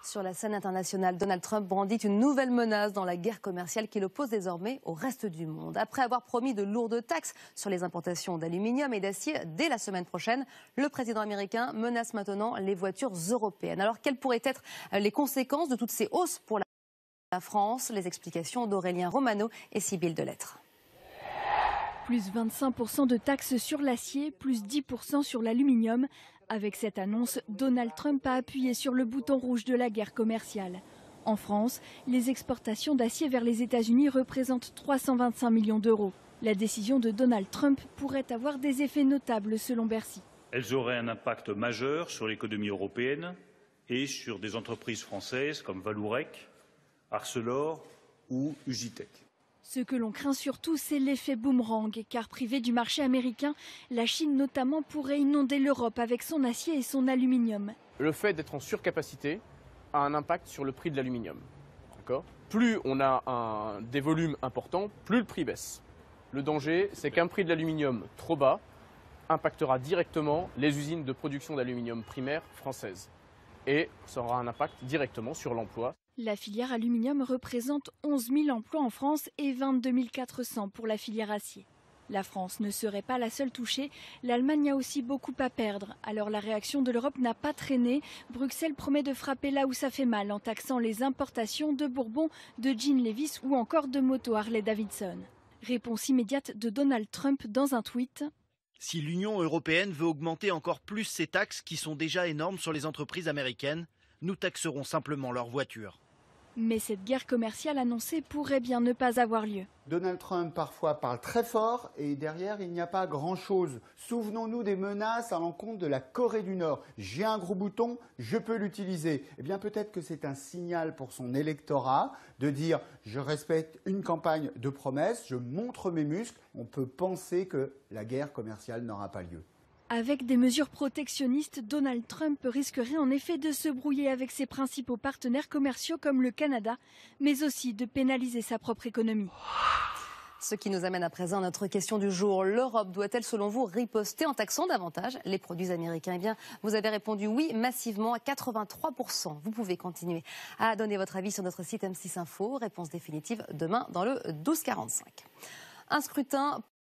Sur la scène internationale, Donald Trump brandit une nouvelle menace dans la guerre commerciale qui l'oppose désormais au reste du monde. Après avoir promis de lourdes taxes sur les importations d'aluminium et d'acier dès la semaine prochaine, le président américain menace maintenant les voitures européennes. Alors quelles pourraient être les conséquences de toutes ces hausses pour la France? Les explications d'Aurélien Romano et Sybille Delettre. Plus 25% de taxes sur l'acier, plus 10% sur l'aluminium. Avec cette annonce, Donald Trump a appuyé sur le bouton rouge de la guerre commerciale. En France, les exportations d'acier vers les États-Unis représentent 325 millions d'euros. La décision de Donald Trump pourrait avoir des effets notables selon Bercy. Elles auraient un impact majeur sur l'économie européenne et sur des entreprises françaises comme Vallourec, Arcelor ou Usitech. Ce que l'on craint surtout, c'est l'effet boomerang, car privée du marché américain, la Chine notamment pourrait inonder l'Europe avec son acier et son aluminium. Le fait d'être en surcapacité a un impact sur le prix de l'aluminium. Plus on a des volumes importants, plus le prix baisse. Le danger, c'est qu'un prix de l'aluminium trop bas impactera directement les usines de production d'aluminium primaire françaises. Et ça aura un impact directement sur l'emploi. La filière aluminium représente 11 000 emplois en France et 22 400 pour la filière acier. La France ne serait pas la seule touchée, l'Allemagne a aussi beaucoup à perdre. Alors la réaction de l'Europe n'a pas traîné. Bruxelles promet de frapper là où ça fait mal en taxant les importations de Bourbon, de jeans Levi's ou encore de motos Harley-Davidson. Réponse immédiate de Donald Trump dans un tweet. Si l'Union européenne veut augmenter encore plus ses taxes qui sont déjà énormes sur les entreprises américaines, nous taxerons simplement leurs voitures. Mais cette guerre commerciale annoncée pourrait bien ne pas avoir lieu. Donald Trump parfois parle très fort et derrière il n'y a pas grand-chose. Souvenons-nous des menaces à l'encontre de la Corée du Nord. J'ai un gros bouton, je peux l'utiliser. Eh bien peut-être que c'est un signal pour son électorat de dire je respecte une campagne de promesses, je montre mes muscles. On peut penser que la guerre commerciale n'aura pas lieu. Avec des mesures protectionnistes, Donald Trump risquerait en effet de se brouiller avec ses principaux partenaires commerciaux comme le Canada, mais aussi de pénaliser sa propre économie. Ce qui nous amène à présent à notre question du jour. L'Europe doit-elle, selon vous, riposter en taxant davantage les produits américains? Eh bien, vous avez répondu oui massivement à 83%. Vous pouvez continuer à donner votre avis sur notre site M6 Info. Réponse définitive demain dans le 12-45. Un scrutin